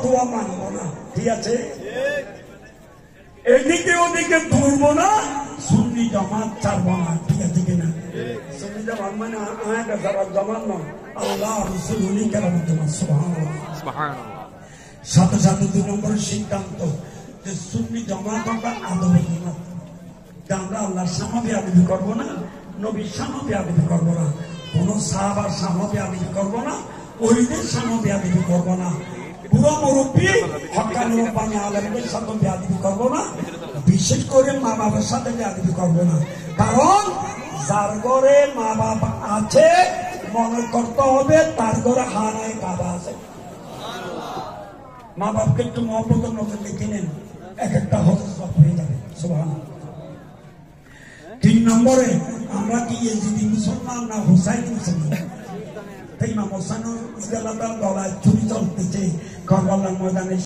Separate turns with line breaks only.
ফতোয়া মানব না, ঠিক আছে? এদিকে ওদিকে ধরবো না, সুন্নি জামাত ছাড়বো না, ঠিক আছে কিনা? সুন্নি জামাত মানে আয়াটা যারা জামাত নয়, আল্লাহ রাসূল উনি কেরামত জামাত। সুবহানাল্লাহ সুবহানাল্লাহ। সাথে সাথে 2 নম্বরের সিদ্ধান্ত যে সুন্নি জামাত আমরা আদবের জামাত। আমরা আল্লাহর সামনে বেয়াদবি করবো না, নবীর সামনে বেয়াদবি করবো না, কোন সাহাবার সামনে বেয়াদবি করবো না, ওইদের সামনে বেয়াদবি করবো না, বুড়ো মুরব্বী হক্কানি রব্বানি আলেমদের সাথে বেয়াদবি করবো না, বিশেষ করে মা বাবার সাথে বেয়াদবি করবো না। কারণ যার ঘরে মা বাবা আছে মনে করতে হবে তার ঘরে হানায় কাবা আছে। মা বাপকে একটু মহব্বতের নজর লিখে নেন, এক একটা হজরত সব হয়ে যাবে। সুবহানাল্লাহ। 3 নম্বরে আমরা কি ইয়েজিদি মুসলমান না হুসাইনি মুসলমান? তাই ইমাম হোসেনের গলায় ছুরি চলতেছে কারবালার ময়দানে।